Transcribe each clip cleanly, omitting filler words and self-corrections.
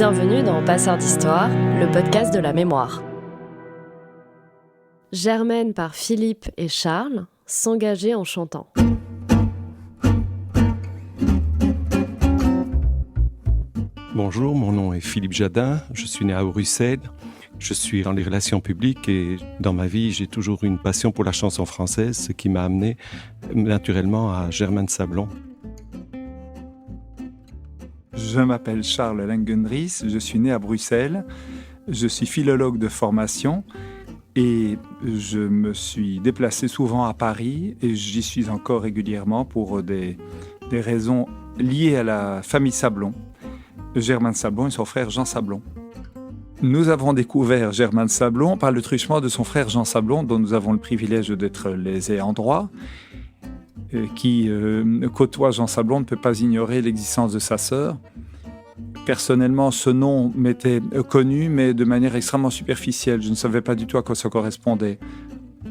Bienvenue dans Passeurs d'Histoire, le podcast de la mémoire. Germaine par Philippe et Charles, s'engager en chantant. Bonjour, mon nom est Philippe Jadin, je suis né à Bruxelles, je suis dans les relations publiques et dans ma vie j'ai toujours eu une passion pour la chanson française, ce qui m'a amené naturellement à Germaine Sablon. Je m'appelle Charles Langendries, je suis né à Bruxelles, je suis philologue de formation et je me suis déplacé souvent à Paris et j'y suis encore régulièrement pour des raisons liées à la famille Sablon, Germaine Sablon et son frère Jean Sablon. Nous avons découvert Germaine Sablon par le truchement de son frère Jean Sablon, dont nous avons le privilège d'être les ayants droit, qui côtoie Jean Sablon, ne peut pas ignorer l'existence de sa sœur. Personnellement, ce nom m'était connu, mais de manière extrêmement superficielle. Je ne savais pas du tout à quoi ça correspondait.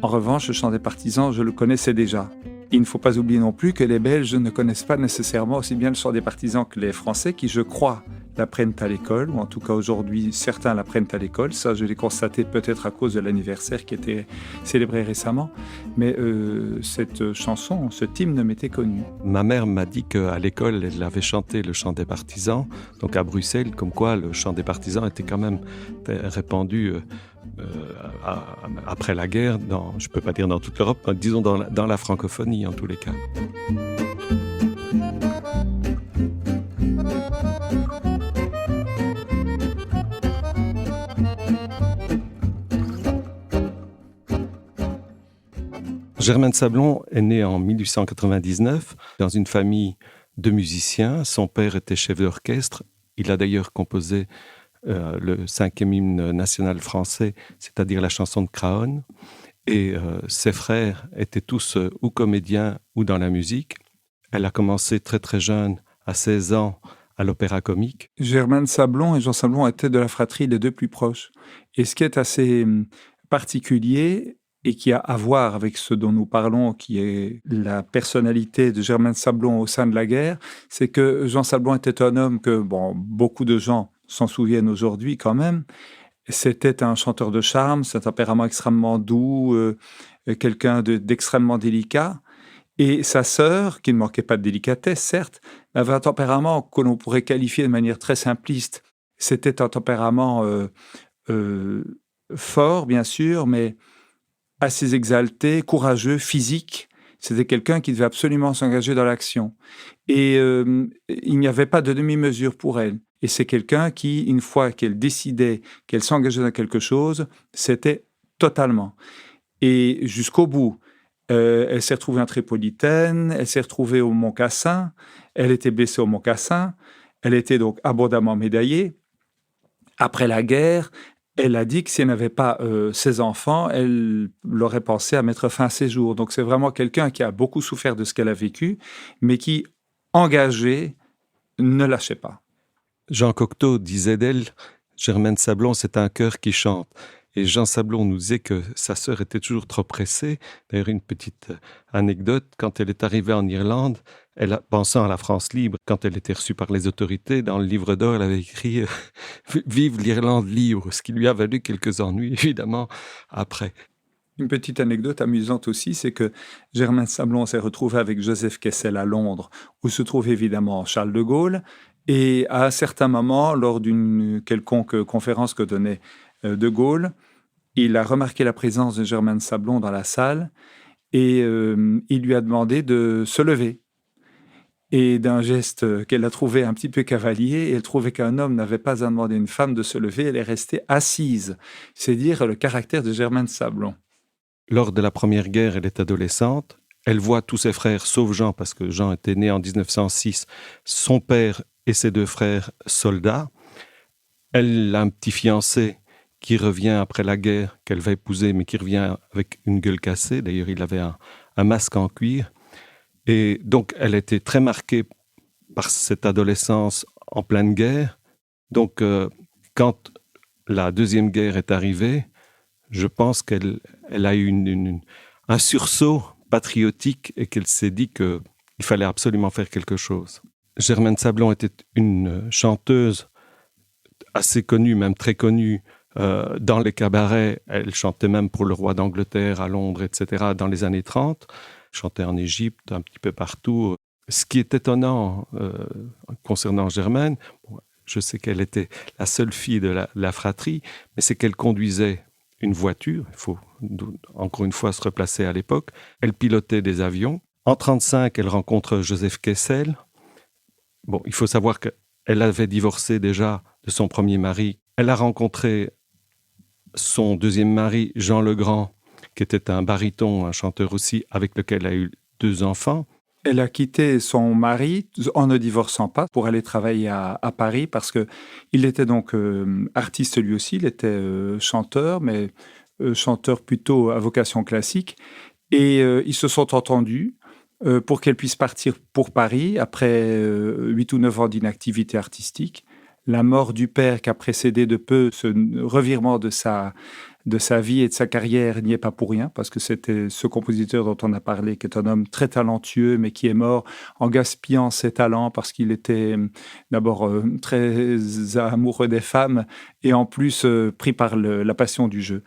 En revanche, le chant des partisans, je le connaissais déjà. Il ne faut pas oublier non plus que les Belges ne connaissent pas nécessairement aussi bien le chant des partisans que les Français, qui, je crois, l'apprennent à l'école, ou en tout cas aujourd'hui, certains l'apprennent à l'école. Ça, je l'ai constaté peut-être à cause de l'anniversaire qui était célébré récemment. Mais cette chanson, ce hymne m'était connu. Ma mère m'a dit qu'à l'école, elle avait chanté le chant des partisans, donc à Bruxelles, comme quoi le chant des partisans était quand même répandu après la guerre, je ne peux pas dire dans toute l'Europe, mais disons dans la francophonie en tous les cas. Germaine Sablon est née en 1899 dans une famille de musiciens. Son père était chef d'orchestre. Il a d'ailleurs composé le 5e hymne national français, c'est-à-dire la chanson de Craonne. Et ses frères étaient tous ou comédiens ou dans la musique. Elle a commencé très très jeune, à 16 ans, à l'opéra comique. Germaine Sablon et Jean Sablon étaient de la fratrie les deux plus proches. Et ce qui est assez particulier et qui a à voir avec ce dont nous parlons, qui est la personnalité de Germaine Sablon au sein de la guerre, c'est que Jean Sablon était un homme que beaucoup de gens s'en souviennent aujourd'hui quand même. C'était un chanteur de charme, c'est un tempérament extrêmement doux, quelqu'un d'extrêmement délicat. Et sa sœur, qui ne manquait pas de délicatesse, certes, avait un tempérament que l'on pourrait qualifier de manière très simpliste. C'était un tempérament fort, bien sûr, mais assez exalté, courageux, physique. C'était quelqu'un qui devait absolument s'engager dans l'action. Et il n'y avait pas de demi-mesure pour elle. Et c'est quelqu'un qui, une fois qu'elle décidait qu'elle s'engageait dans quelque chose, c'était totalement. Et jusqu'au bout. Elle s'est retrouvée en Tripolitaine, elle s'est retrouvée au Mont-Cassin, elle était blessée au Mont-Cassin, elle était donc abondamment médaillée. Après la guerre, elle a dit que si elle n'avait pas ses enfants, elle aurait pensé à mettre fin à ses jours. Donc c'est vraiment quelqu'un qui a beaucoup souffert de ce qu'elle a vécu, mais qui, engagé, ne lâchait pas. Jean Cocteau disait d'elle, Germaine Sablon, c'est un cœur qui chante. Et Jean Sablon nous disait que sa sœur était toujours trop pressée. D'ailleurs, une petite anecdote, quand elle est arrivée en Irlande, pensant à la France libre, quand elle était reçue par les autorités, dans le livre d'or, elle avait écrit « Vive l'Irlande libre », ce qui lui a valu quelques ennuis, évidemment, après. Une petite anecdote amusante aussi, c'est que Germaine Sablon s'est retrouvée avec Joseph Kessel à Londres, où se trouve évidemment Charles de Gaulle. Et à un certain moment, lors d'une quelconque conférence que donnait de Gaulle, il a remarqué la présence de Germaine Sablon dans la salle et il lui a demandé de se lever. Et d'un geste qu'elle a trouvé un petit peu cavalier, elle trouvait qu'un homme n'avait pas à demander à une femme de se lever, elle est restée assise. C'est dire le caractère de Germaine Sablon. Lors de la Première Guerre, elle est adolescente. Elle voit tous ses frères, sauf Jean, parce que Jean était né en 1906, son père et ses deux frères soldats. Elle a un petit fiancé qui revient après la guerre, qu'elle va épouser, mais qui revient avec une gueule cassée. D'ailleurs, il avait un masque en cuir. Et donc, elle était très marquée par cette adolescence en pleine guerre. Donc, quand la Deuxième Guerre est arrivée, je pense qu'elle a eu un sursaut patriotique et qu'elle s'est dit qu'il fallait absolument faire quelque chose. Germaine Sablon était une chanteuse assez connue, même très connue, dans les cabarets. Elle chantait même pour le roi d'Angleterre à Londres, etc., dans les années 30. Elle chantait en Égypte, un petit peu partout. Ce qui est étonnant concernant Germaine, bon, je sais qu'elle était la seule fille de la fratrie, mais c'est qu'elle conduisait une voiture. Il faut encore une fois se replacer à l'époque. Elle pilotait des avions. En 1935, elle rencontre Joseph Kessel. Bon, il faut savoir qu'elle avait divorcé déjà de son premier mari. Elle a rencontré son deuxième mari, Jean Legrand, qui était un baryton, un chanteur aussi, avec lequel elle a eu 2 enfants. Elle a quitté son mari en ne divorçant pas pour aller travailler à Paris parce qu'il était donc artiste lui aussi, il était chanteur, mais chanteur plutôt à vocation classique. Et ils se sont entendus pour qu'elle puisse partir pour Paris après 8 ou 9 ans d'inactivité artistique. La mort du père qui a précédé de peu ce revirement de sa vie et de sa carrière n'y est pas pour rien, parce que c'était ce compositeur dont on a parlé, qui est un homme très talentueux, mais qui est mort en gaspillant ses talents, parce qu'il était d'abord très amoureux des femmes, et en plus pris par la passion du jeu.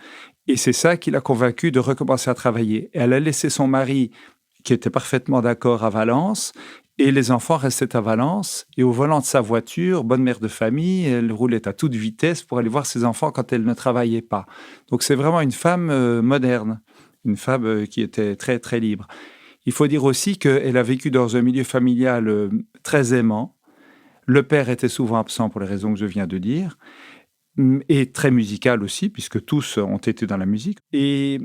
Et c'est ça qui l'a convaincue de recommencer à travailler. Et elle a laissé son mari, qui était parfaitement d'accord, à Valence, et les enfants restaient à Valence. Et au volant de sa voiture, bonne mère de famille, elle roulait à toute vitesse pour aller voir ses enfants quand elle ne travaillait pas. Donc c'est vraiment une femme moderne, une femme qui était très, très libre. Il faut dire aussi qu'elle a vécu dans un milieu familial très aimant. Le père était souvent absent pour les raisons que je viens de dire, et très musical aussi, puisque tous ont été dans la musique. Et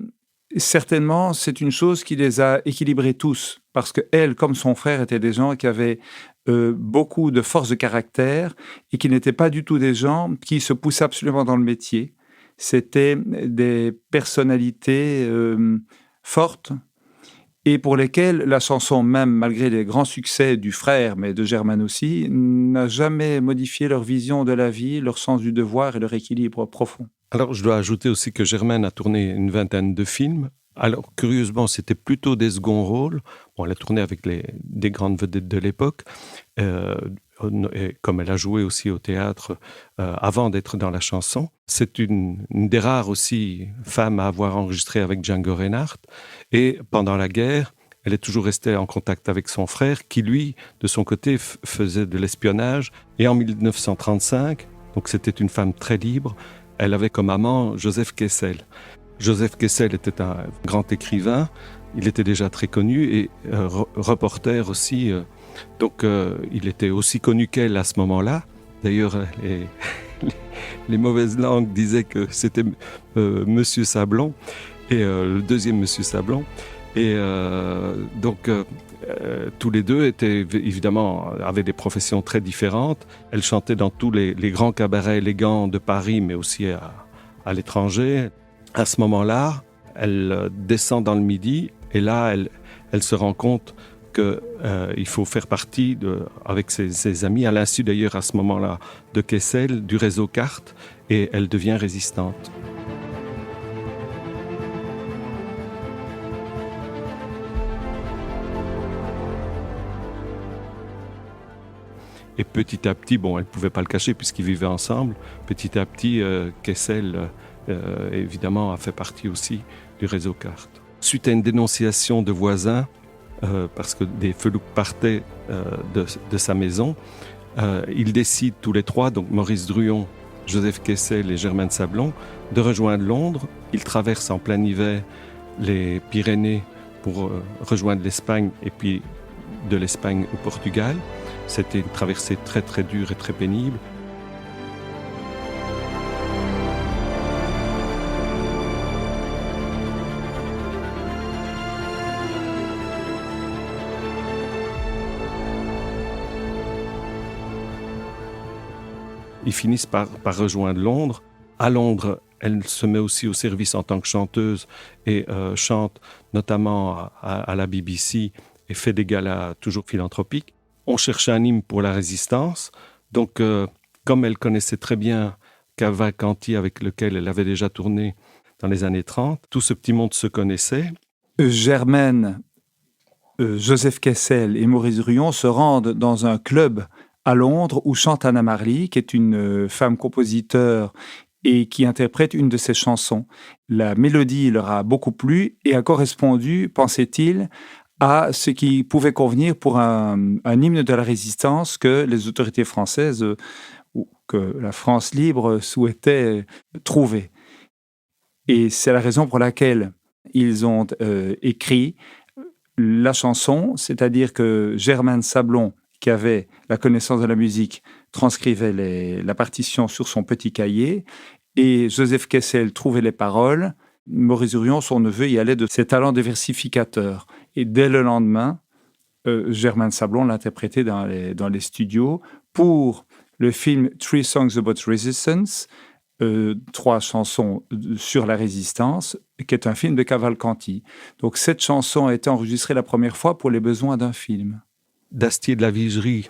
certainement, c'est une chose qui les a équilibrés tous, parce qu'elle, comme son frère, étaient des gens qui avaient beaucoup de force de caractère et qui n'étaient pas du tout des gens qui se poussaient absolument dans le métier. C'était des personnalités fortes et pour lesquelles la chanson, même malgré les grands succès du frère, mais de Germaine aussi, n'a jamais modifié leur vision de la vie, leur sens du devoir et leur équilibre profond. Alors, je dois ajouter aussi que Germaine a tourné une 20aine de films. Alors, curieusement, c'était plutôt des seconds rôles. Bon, elle a tourné avec des grandes vedettes de l'époque, et comme elle a joué aussi au théâtre avant d'être dans la chanson. C'est une des rares aussi femmes à avoir enregistré avec Django Reinhardt. Et pendant la guerre, elle est toujours restée en contact avec son frère, qui lui, de son côté, faisait de l'espionnage. Et en 1935, donc c'était une femme très libre, elle avait comme amant Joseph Kessel. Joseph Kessel était un grand écrivain, il était déjà très connu et reporter aussi. Donc il était aussi connu qu'elle à ce moment-là. D'ailleurs, les mauvaises langues disaient que c'était Monsieur Sablon, et le deuxième Monsieur Sablon. Et donc tous les deux étaient évidemment avaient des professions très différentes. Elle chantait dans tous les grands cabarets élégants de Paris, mais aussi à l'étranger. À ce moment-là, elle descend dans le Midi et là, elle se rend compte qu'il faut faire partie avec ses amis, à l'insu d'ailleurs à ce moment-là de Kessel, du réseau Carte, et elle devient résistante. Et petit à petit, bon, elle ne pouvait pas le cacher puisqu'ils vivaient ensemble, petit à petit, Kessel, évidemment, a fait partie aussi du réseau Carte. Suite à une dénonciation de voisins, parce que des felouks partaient de sa maison, ils décident tous les trois, donc Maurice Druon, Joseph Kessel et Germaine Sablon, de rejoindre Londres. Ils traversent en plein hiver les Pyrénées pour rejoindre l'Espagne et puis de l'Espagne au Portugal. C'était une traversée très très dure et très pénible. Ils finissent par rejoindre Londres. À Londres, elle se met aussi au service en tant que chanteuse et chante notamment à la BBC et fait des galas toujours philanthropiques. On cherchait un hymne pour la résistance. Donc, comme elle connaissait très bien Cavalcanti, avec lequel elle avait déjà tourné dans les années 30, tout ce petit monde se connaissait. Germaine, Joseph Kessel et Maurice Druon se rendent dans un club à Londres où chante Anna Marley, qui est une femme compositeur et qui interprète une de ses chansons. La mélodie leur a beaucoup plu et a correspondu, pensait-il, à ce qui pouvait convenir pour un hymne de la résistance que les autorités françaises ou que la France libre souhaitait trouver. Et c'est la raison pour laquelle ils ont écrit la chanson, c'est-à-dire que Germaine Sablon, qui avait la connaissance de la musique, transcrivait la partition sur son petit cahier, et Joseph Kessel trouvait les paroles. Maurice Hurillon, son neveu, y allait de ses talents de versificateur. Et dès le lendemain, Germaine Sablon l'interprétait dans les studios pour le film Three Songs About Resistance, 3 chansons sur la résistance, qui est un film de Cavalcanti. Donc cette chanson a été enregistrée la première fois pour les besoins d'un film. D'Astier de la Vigerie,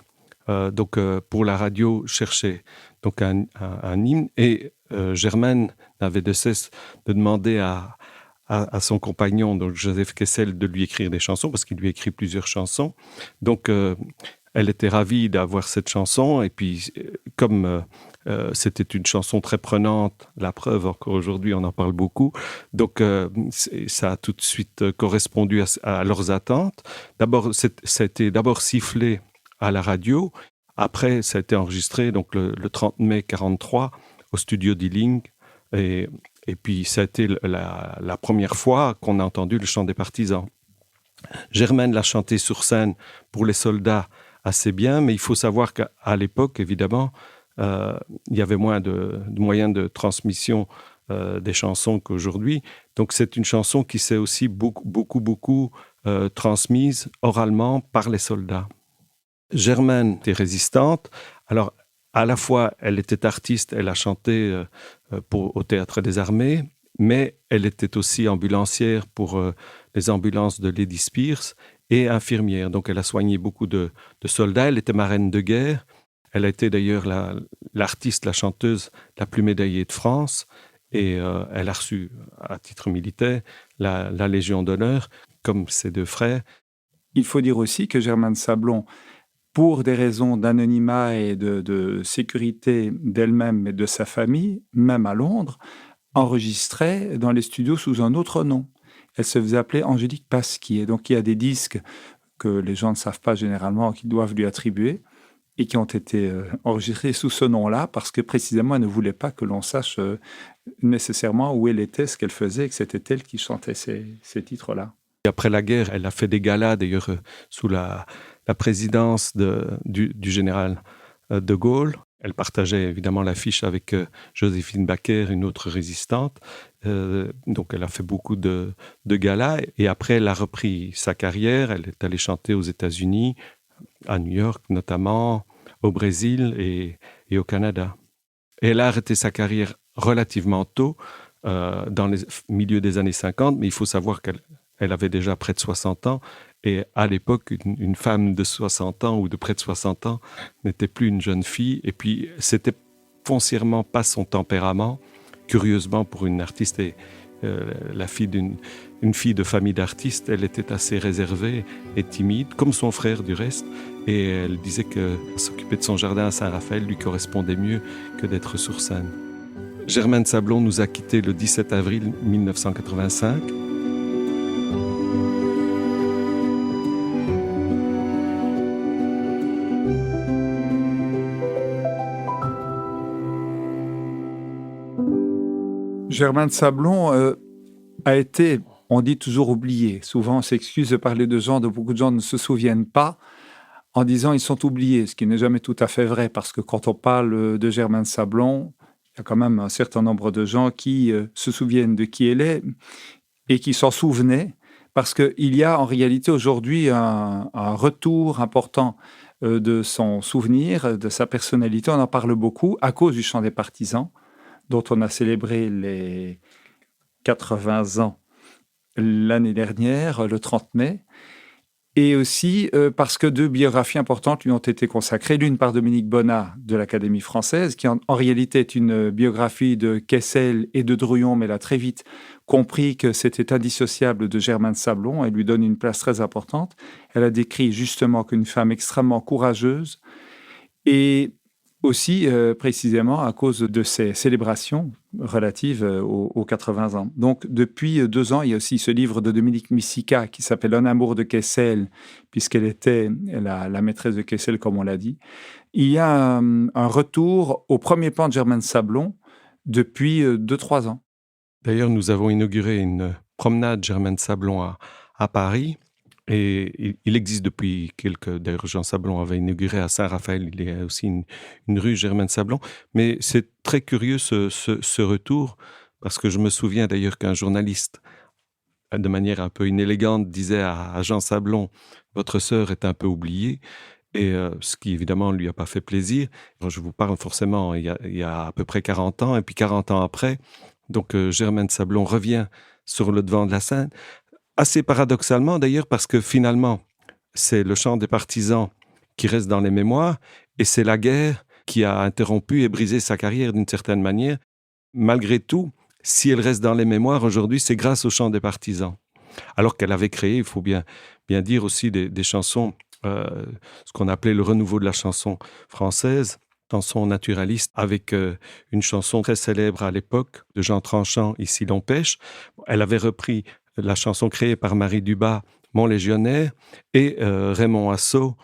pour la radio, cherchait donc un hymne, et Germaine n'avait de cesse de demander à son compagnon, donc Joseph Kessel, de lui écrire des chansons, parce qu'il lui écrit plusieurs chansons. Donc, elle était ravie d'avoir cette chanson, et puis, comme c'était une chanson très prenante, la preuve, encore aujourd'hui, on en parle beaucoup, donc ça a tout de suite correspondu à leurs attentes. D'abord, ça a été d'abord sifflé à la radio, après, ça a été enregistré donc le 30 mai 1943 au studio d'Ealing, et puis, ça a été la première fois qu'on a entendu le chant des partisans. Germaine l'a chanté sur scène pour les soldats assez bien, mais il faut savoir qu'à l'époque, évidemment, il y avait moins de moyens de transmission des chansons qu'aujourd'hui. Donc, c'est une chanson qui s'est aussi beaucoup transmise oralement par les soldats. Germaine était résistante. Alors, à la fois, elle était artiste, elle a chanté au Théâtre des Armées, mais elle était aussi ambulancière pour les ambulances de Lady Spears et infirmière. Donc, elle a soigné beaucoup de soldats. Elle était marraine de guerre. Elle a été d'ailleurs l'artiste, la chanteuse la plus médaillée de France, et elle a reçu, à titre militaire, la Légion d'honneur, comme ses 2 frères. Il faut dire aussi que Germaine Sablon, pour des raisons d'anonymat et de sécurité d'elle-même et de sa famille, même à Londres, enregistrait dans les studios sous un autre nom. Elle se faisait appeler Angélique Pasquier. Donc il y a des disques que les gens ne savent pas généralement, qu'ils doivent lui attribuer, et qui ont été enregistrés sous ce nom-là, parce que précisément, elle ne voulait pas que l'on sache nécessairement où elle était, ce qu'elle faisait, et que c'était elle qui chantait ces titres-là. Après la guerre, elle a fait des galas, d'ailleurs, sous la présidence du général de Gaulle. Elle partageait évidemment l'affiche avec Joséphine Baker, une autre résistante. Donc, elle a fait beaucoup de galas. Et après, elle a repris sa carrière. Elle est allée chanter aux États-Unis, à New York notamment, au Brésil et au Canada. Et elle a arrêté sa carrière relativement tôt, dans les milieux des années 50, mais il faut savoir qu'elle avait déjà près de 60 ans. Et à l'époque, une femme de 60 ans ou de près de 60 ans n'était plus une jeune fille. Et puis, c'était foncièrement pas son tempérament. Curieusement, pour une artiste et la fille une fille de famille d'artistes, elle était assez réservée et timide, comme son frère du reste. Et elle disait que s'occuper de son jardin à Saint-Raphaël lui correspondait mieux que d'être sur scène. Germaine Sablon nous a quittés le 17 avril 1985. Germaine Sablon a été, on dit toujours oubliée. Souvent, on s'excuse de parler de gens dont beaucoup de gens ne se souviennent pas en disant ils sont oubliés, ce qui n'est jamais tout à fait vrai, parce que quand on parle de Germaine Sablon, il y a quand même un certain nombre de gens qui se souviennent de qui elle est et qui s'en souvenaient, parce qu'il y a en réalité aujourd'hui un retour important de son souvenir, de sa personnalité. On en parle beaucoup à cause du chant des partisans, dont on a célébré les 80 ans l'année dernière, le 30 mai, et aussi parce que 2 biographies importantes lui ont été consacrées, l'une par Dominique Bonnat de l'Académie française, qui en réalité est une biographie de Kessel et de Drouillon, mais elle a très vite compris que c'était indissociable de Germaine Sablon et lui donne une place très importante. Elle a décrit justement qu'une femme extrêmement courageuse Et aussi précisément à cause de ces célébrations relatives aux 80 ans. Donc depuis 2 ans, il y a aussi ce livre de Dominique Missica qui s'appelle Un amour de Kessel, puisqu'elle était la maîtresse de Kessel, comme on l'a dit. Il y a un retour au premier plan de Germaine Sablon depuis 2-3 ans. D'ailleurs, nous avons inauguré une promenade Germaine Sablon à Paris. Et il existe depuis d'ailleurs, Jean Sablon avait inauguré à Saint-Raphaël, il y a aussi une rue Germaine Sablon. Mais c'est très curieux ce retour, parce que je me souviens d'ailleurs qu'un journaliste, de manière un peu inélégante, disait à Jean Sablon, votre sœur est un peu oubliée. Et ce qui évidemment lui a pas fait plaisir. Je vous parle forcément il y a à peu près 40 ans, et puis 40 ans après, donc Germaine Sablon revient sur le devant de la scène. Assez paradoxalement d'ailleurs, parce que finalement, c'est le chant des partisans qui reste dans les mémoires, et c'est la guerre qui a interrompu et brisé sa carrière d'une certaine manière. Malgré tout, si elle reste dans les mémoires aujourd'hui, c'est grâce au chant des partisans. Alors qu'elle avait créé, il faut bien dire aussi, des chansons, ce qu'on appelait le renouveau de la chanson française, chanson naturaliste, avec une chanson très célèbre à l'époque de Jean Tranchant, Ici l'on pêche. Elle avait repris la chanson créée par Marie Dubas, Mon légionnaire, et Raymond Assaut,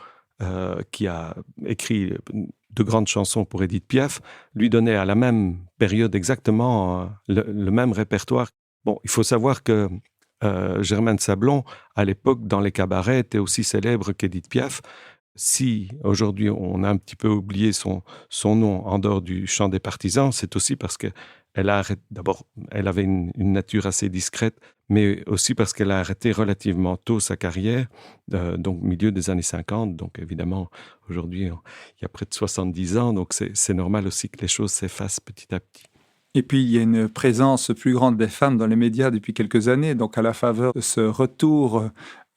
qui a écrit de grandes chansons pour Édith Piaf, lui donnait à la même période exactement le même répertoire. Bon, il faut savoir que Germaine Sablon, à l'époque, dans les cabarets, était aussi célèbre qu'Édith Piaf. Si aujourd'hui on a un petit peu oublié son nom en dehors du chant des partisans, c'est aussi parce que d'abord, elle avait une nature assez discrète, mais aussi parce qu'elle a arrêté relativement tôt sa carrière, donc milieu des années 50. Donc évidemment, aujourd'hui, il y a près de 70 ans, donc c'est normal aussi que les choses s'effacent petit à petit. Et puis, il y a une présence plus grande des femmes dans les médias depuis quelques années, donc à la faveur de ce retour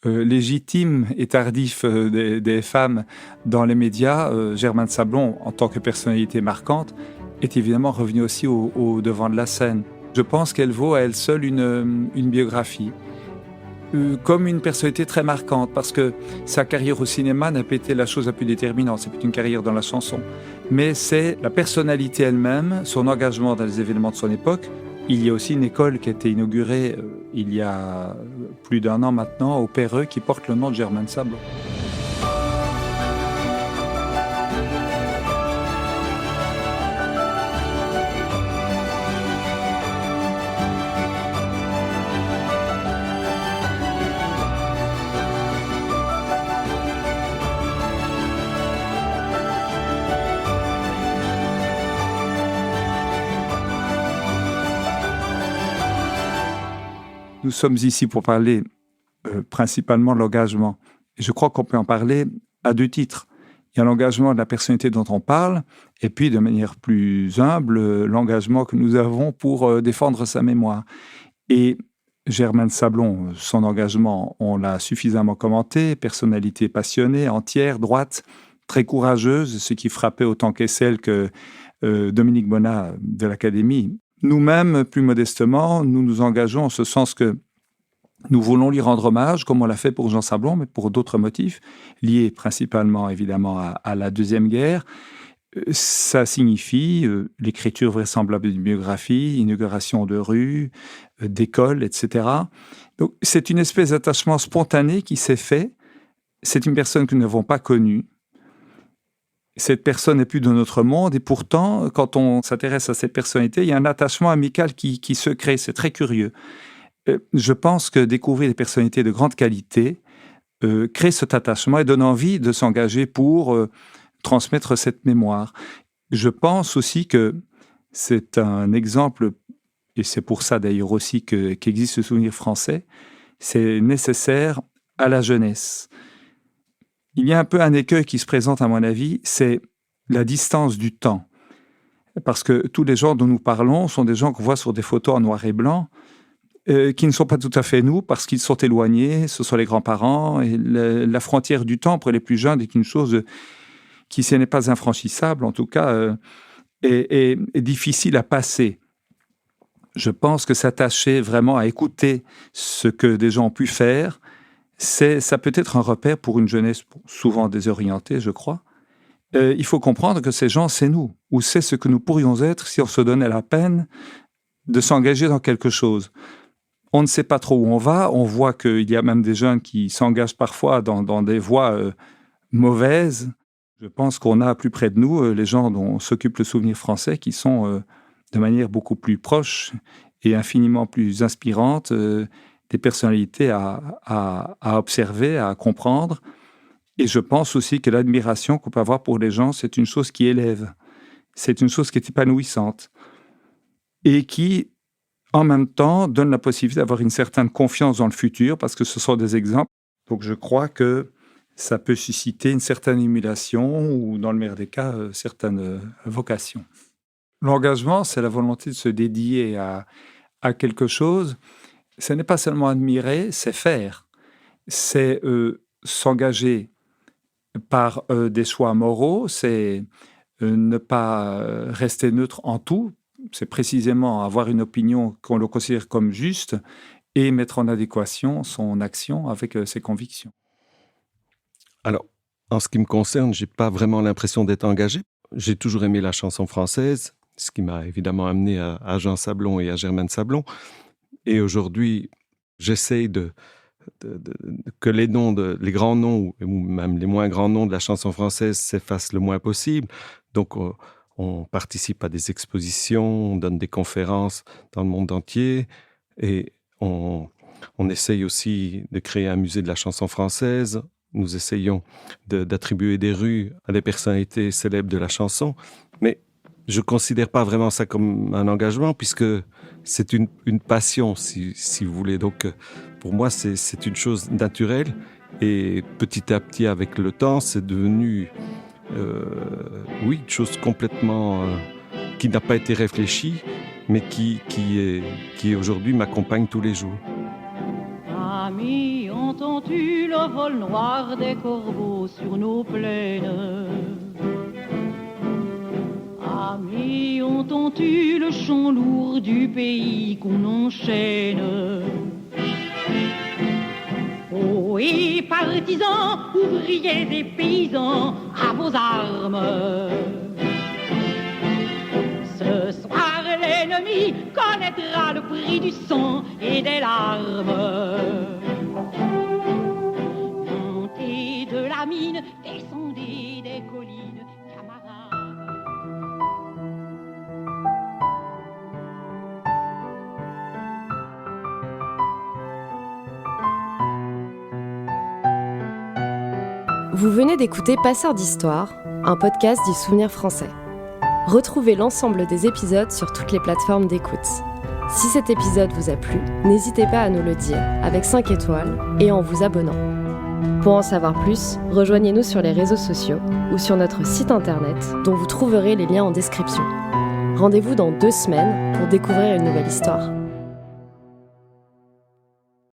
légitime et tardif des femmes dans les médias, Germaine Sablon, en tant que personnalité marquante, est évidemment revenue aussi au devant de la scène. Je pense qu'elle vaut à elle seule une biographie, comme une personnalité très marquante, parce que sa carrière au cinéma n'a pas été la chose la plus déterminante, c'est plutôt une carrière dans la chanson. Mais c'est la personnalité elle-même, son engagement dans les événements de son époque. Il y a aussi une école qui a été inaugurée il y a plus d'1 an maintenant au Perreux, qui porte le nom de Germaine Sablon. Nous sommes ici pour parler principalement de l'engagement. Et je crois qu'on peut en parler à 2 titres. Il y a l'engagement de la personnalité dont on parle, et puis de manière plus humble, l'engagement que nous avons pour défendre sa mémoire. Et Germaine Sablon, son engagement, on l'a suffisamment commenté, personnalité passionnée, entière, droite, très courageuse, ce qui frappait autant Kessel que Dominique Bonnat de l'Académie. Nous-mêmes, plus modestement, nous nous engageons en ce sens que nous voulons lui rendre hommage, comme on l'a fait pour Jean Sablon, mais pour d'autres motifs, liés principalement, évidemment, à la Deuxième Guerre. Ça signifie l'écriture vraisemblable d'une biographie, inauguration de rues, d'écoles, etc. Donc, c'est une espèce d'attachement spontané qui s'est fait. C'est une personne que nous n'avons pas connue. Cette personne n'est plus de notre monde, et pourtant, quand on s'intéresse à cette personnalité, il y a un attachement amical qui se crée. C'est très curieux. Je pense que découvrir des personnalités de grande qualité crée cet attachement et donne envie de s'engager pour transmettre cette mémoire. Je pense aussi que c'est un exemple, et c'est pour ça d'ailleurs aussi qu'existe le souvenir français, c'est nécessaire à la jeunesse. Il y a un peu un écueil qui se présente à mon avis, c'est la distance du temps. Parce que tous les gens dont nous parlons sont des gens qu'on voit sur des photos en noir et blanc, qui ne sont pas tout à fait nous, parce qu'ils sont éloignés, ce sont les grands-parents, et la frontière du temps pour les plus jeunes est une chose qui, si elle n'est pas infranchissable, en tout cas, est difficile à passer. Je pense que s'attacher vraiment à écouter ce que des gens ont pu faire, ça peut être un repère pour une jeunesse souvent désorientée, je crois, il faut comprendre que ces gens, c'est nous, ou c'est ce que nous pourrions être si on se donnait la peine de s'engager dans quelque chose. On ne sait pas trop où on va, on voit qu'il y a même des jeunes qui s'engagent parfois dans des voies mauvaises. Je pense qu'on a plus près de nous les gens dont s'occupe le Souvenir français qui sont de manière beaucoup plus proche et infiniment plus inspirante des personnalités à observer, à comprendre. Et je pense aussi que l'admiration qu'on peut avoir pour les gens, c'est une chose qui élève. C'est une chose qui est épanouissante. Et qui, en même temps, donne la possibilité d'avoir une certaine confiance dans le futur, parce que ce sont des exemples. Donc je crois que ça peut susciter une certaine émulation ou, dans le meilleur des cas, certaines vocations. L'engagement, c'est la volonté de se dédier à quelque chose. Ce n'est pas seulement admirer, c'est faire. C'est s'engager par des choix moraux, c'est ne pas rester neutre en tout. C'est précisément avoir une opinion qu'on le considère comme juste et mettre en adéquation son action avec ses convictions. Alors, en ce qui me concerne, je n'ai pas vraiment l'impression d'être engagé. J'ai toujours aimé la chanson française, ce qui m'a évidemment amené à Jean Sablon et à Germaine Sablon. Et aujourd'hui, j'essaye que les grands noms, ou même les moins grands noms de la chanson française s'effacent le moins possible. Donc, on participe à des expositions, on donne des conférences dans le monde entier et on essaye aussi de créer un musée de la chanson française. Nous essayons d'attribuer des rues à des personnalités célèbres de la chanson. Mais je ne considère pas vraiment ça comme un engagement puisque c'est une passion, si vous voulez. Donc, pour moi, c'est une chose naturelle. Et petit à petit, avec le temps, c'est devenu... une chose complètement qui n'a pas été réfléchie, mais qui aujourd'hui m'accompagne tous les jours. Amis, entends-tu le vol noir des corbeaux sur nos plaines? Amis, entends-tu le chant lourd du pays qu'on enchaîne? Oh, et partisans, ouvriers et paysans, à vos armes. Ce soir, l'ennemi connaîtra le prix du sang et des larmes. Montez de la mine, descendez des collines, camarades. Vous venez d'écouter Passeurs d'Histoire, un podcast du Souvenir français. Retrouvez l'ensemble des épisodes sur toutes les plateformes d'écoute. Si cet épisode vous a plu, n'hésitez pas à nous le dire avec 5 étoiles et en vous abonnant. Pour en savoir plus, rejoignez-nous sur les réseaux sociaux ou sur notre site internet dont vous trouverez les liens en description. Rendez-vous dans 2 semaines pour découvrir une nouvelle histoire.